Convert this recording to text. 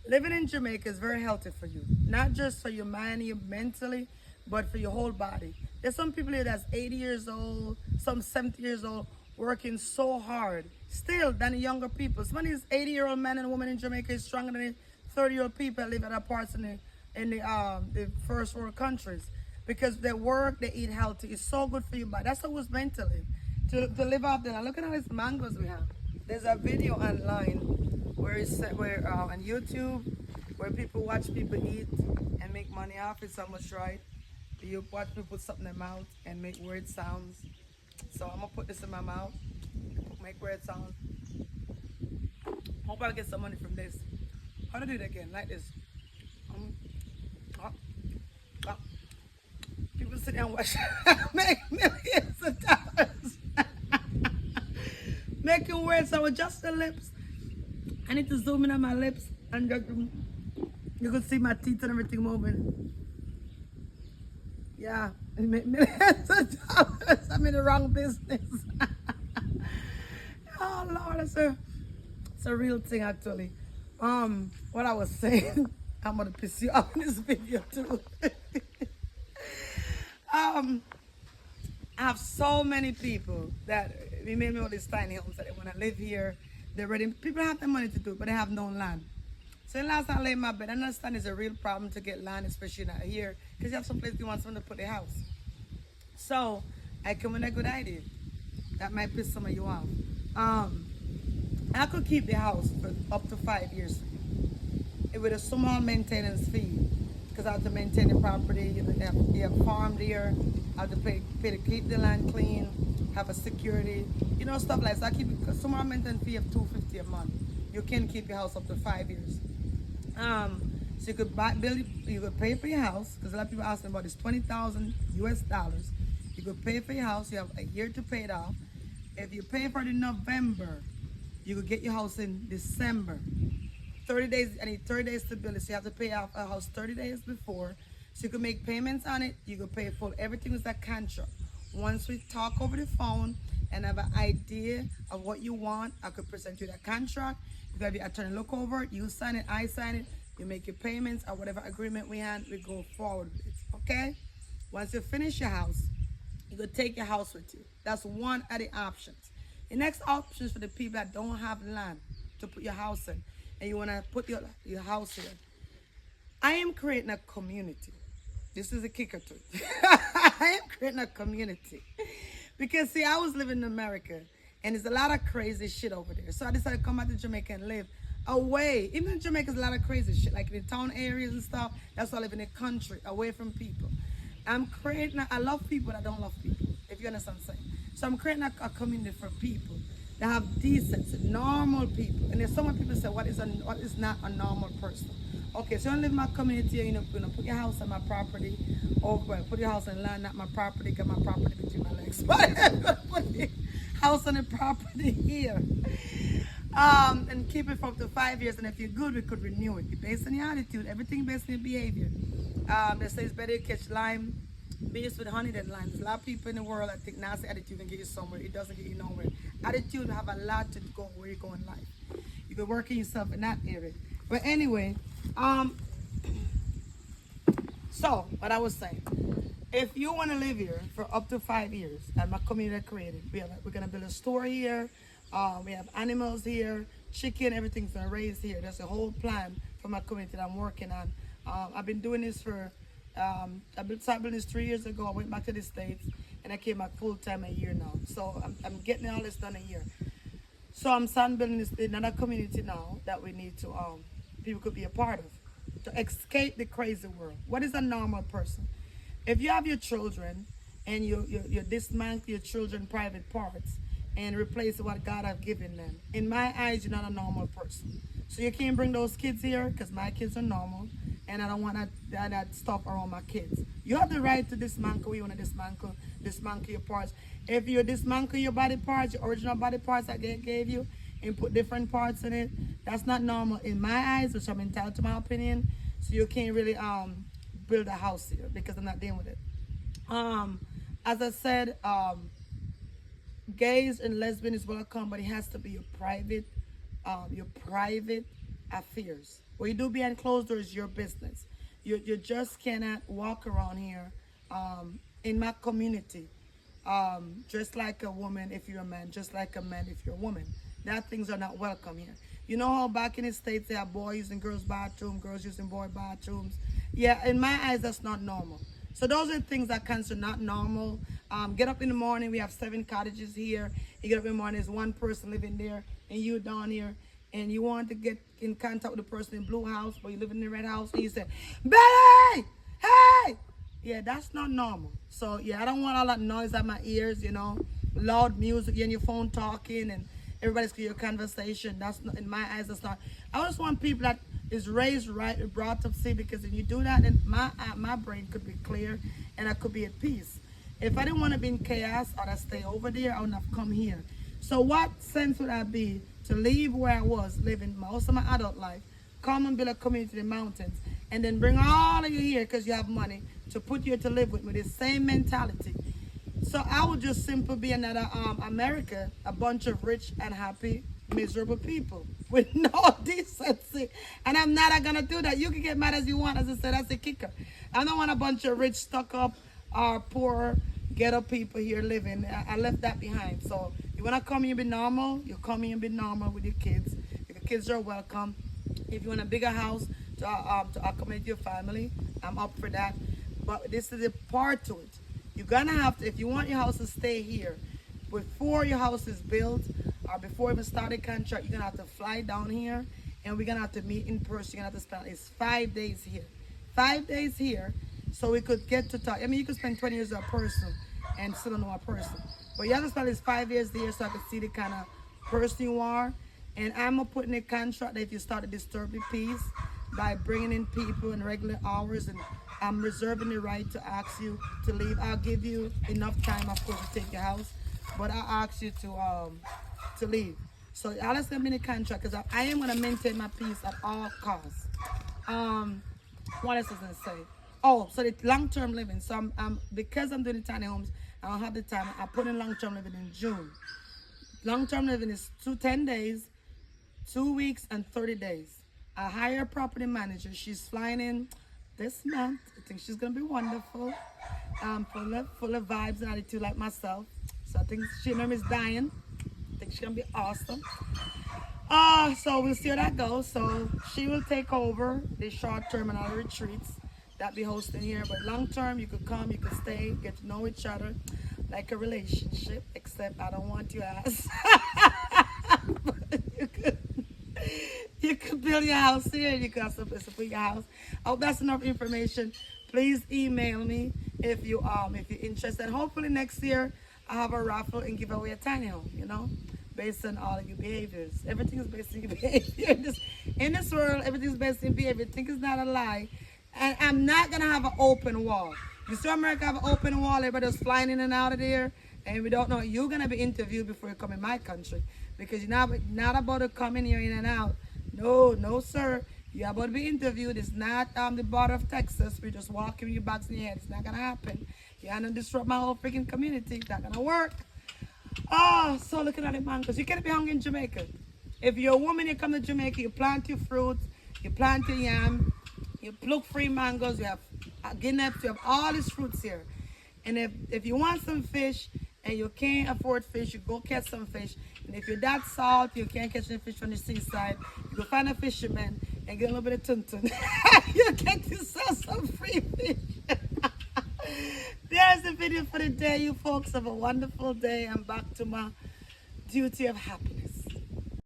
Living in Jamaica is very healthy for you, not just for your mind, your mentally, but for your whole body. There's some people here that's 80 years old, some 70 years old, working so hard, still than the younger people. Some of these 80-year-old men and women in Jamaica is stronger than the 30-year-old people that live in other parts in the first world countries because they work, they eat healthy. It's so good for your body. That's how it was meant to live, to live out there. Now look at all these mangoes we have. There's a video online where it's where on YouTube where people watch people eat and make money off it. So much right. You watch people put something in their mouth and make weird sounds. So I'm gonna put this in my mouth, make weird sounds. Hope I get some money from this. How to do it again? Like this. Um, uh, uh. People sit there and watch make millions of dollars. Making weird sounds with just the lips. I need to zoom in on my lips and just, you can see my teeth and everything moving. Yeah, and make millions of dollars. I'm in the wrong business. Oh Lord, it's a real thing actually. What I was saying, I'm gonna piss you off in this video too. I have so many people that we made me all these tiny homes that they want to live here. They're ready. People have the money to do it, but they have no land. So the last time I lay in my bed, I understand it's a real problem to get land, especially not here, because you have some place you want someone to put their house. So I come with a good idea. That might piss some of you off. I could keep the house for up to 5 years with a small maintenance fee, because I have to maintain the property. You have farm there. I have to pay to keep the land clean, have a security, stuff like that. So I keep a small maintenance fee of $250 a month. You can keep your house up to 5 years. So you could you could pay for your house, because a lot of people ask me about this $20,000 US dollars. You could pay for your house. You have a year to pay it off. If you pay for it in November, you could get your house in December. 30 days, I need 30 days to build it. So you have to pay off a house 30 days before. So you can make payments on it. You could pay full. Everything is that contract. Once we talk over the phone and have an idea of what you want, I could present you that contract. You have your attorney look over it. You sign it, I sign it. You make your payments or whatever agreement we had, we go forward with it. Okay? Once you finish your house, you could take your house with you. That's one of the options. The next option is for the people that don't have land to put your house in, and you want to put your house here. I am creating a community. This is a kicker to it. I am creating a community. Because, see, I was living in America, and there's a lot of crazy shit over there. So I decided to come out to Jamaica and live away. Even in Jamaica, there's a lot of crazy shit, like in the town areas and stuff. That's why I live in the country, away from people. I love people that don't love people, if you understand what I'm saying. So I'm creating a community for people that have decency, normal people. And there's so many people say, what is not a normal person? Okay, so you live in my community, put your house on my property, or put your house on land, not my property, get my property between my legs. But I'm gonna put the house on the property here. And keep it for up to 5 years, and if you're good, we could renew it. Based on your attitude, everything based on your behavior. They say it's better to catch lime based with honey than lime. There's a lot of people in the world that think nasty attitude can get you somewhere. It doesn't get you nowhere. Attitude have a lot to go where you go in life. You can work on yourself in that area. But anyway, so what I was saying, if you want to live here for up to 5 years, and my community created, we're gonna build a store here. We have animals here, chicken, everything's gonna raise here. That's a whole plan for my community that I'm working on. I've been doing this for, started building this 3 years ago. I went back to the States and I came back full time a year now. So I'm getting all this done a year. So I'm starting building this another community now that we need to, people could be a part of, to escape the crazy world. What is a normal person? If you have your children and you dismantle your children's private parts and replace what God have given them, in my eyes, you're not a normal person. So you can't bring those kids here because my kids are normal, and I don't want that stuff around my kids. You have the right to dismantle what you want to dismantle your parts. If you dismantle your body parts, your original body parts that God gave you, and put different parts in it, that's not normal in my eyes, which I'm entitled to my opinion. So you can't really build a house here because I'm not dealing with it. As I said, gays and lesbians is welcome, but it has to be your private have fears. What you do behind closed doors is your business. You just cannot walk around here in my community just like a woman if you're a man, just like a man if you're a woman. That things are not welcome here. You know how back in the States they have boys using girls' bathroom, girls using boy bathrooms? Yeah, in my eyes, that's not normal. So those are things that consider not normal. Get up in the morning, we have 7 cottages here. You get up in the morning, there's one person living there, and you down here, and you want to get in contact with the person in blue house, or you live in the red house, and you say, Betty, hey! Yeah, that's not normal. So yeah, I don't want all that noise at my ears, you know, loud music, you're on your phone talking, and everybody's getting your conversation. That's not, in my eyes, that's not. I just want people that is raised right, brought up, see, because if you do that, then my brain could be clear, and I could be at peace. If I didn't want to be in chaos, I'd stay over there. I wouldn't have come here. So what sense would I be to leave where I was living most of my adult life, come and build a community in the mountains, and then bring all of you here because you have money to put you to live with the same mentality? So I would just simply be another America, a bunch of rich and happy, miserable people with no decency. And I'm not gonna do that. You can get mad as you want, as I said, that's the kicker. I don't want a bunch of rich, stuck up, poor, ghetto people here living. I left that behind. So you wanna come here and be normal, you come here and be normal with your kids. If your kids are welcome. If you want a bigger house to accommodate your family, I'm up for that. But this is a part to it. You're gonna have to, if you want your house to stay here, before your house is built or before even started contract, you're gonna have to fly down here, and we're gonna have to meet in person. You're gonna have to spend at least 5 days here. 5 days here, so we could get to talk. I mean, you could spend 20 years with a person and still don't know a person. But you have to spend at least 5 years here so I can see the kind of person you are. And I'm gonna put in a contract that if you start to disturb the peace by bringing in people in regular hours, and I'm reserving the right to ask you to leave. I'll give you enough time, of course, to take your house, but I'll ask you to leave. So I'll just gonna be in a contract because I am gonna maintain my peace at all costs. What else was I gonna say? Oh, so the long-term living. So I'm because I'm doing the tiny homes, I don't have the time. I put in long-term living in June. Long-term living is 10 days, 2 weeks, and 30 days. I hire a property manager. She's flying in this month. I think she's gonna be wonderful. Full of vibes and attitude like myself. So I think her name is Diane. I think she's gonna be awesome. So we'll see how that goes. So she will take over the short term and other retreats that be hosting here. But long term, you could come, you could stay, get to know each other like a relationship. Except I don't want you ass. You could build your house here. You could have some place to put your house. I hope that's enough information. Please email me if you're interested. Hopefully next year I'll have a raffle and give away a tiny home, you know, based on all of your behaviors. Everything is based on your behavior. In this world, everything is based on behavior. Think it's not a lie. And I'm not gonna have an open wall. You see America have an open wall, everybody's flying in and out of there, and we don't know. You're gonna be interviewed before you come in my country, because you're not about to come in here in and out. No, sir. You're about to be interviewed. It's not the border of Texas. We're just walking with your bags in your head. It's not gonna happen. You're gonna disrupt my whole freaking community. It's not gonna work. Oh, so looking at it, man, because you can't be hungry in Jamaica. If you're a woman, you come to Jamaica, you plant your fruits, you plant your yam, you pluck free mangoes, you have guineas, you have all these fruits here. And if you want some fish and you can't afford fish, you go catch some fish. And if you're that salt, you can't catch any fish from the seaside, you go find a fisherman and get a little bit of tuntun. You get yourself some free fish. There's the video for the day. You folks have a wonderful day. I'm back to my duty of happiness.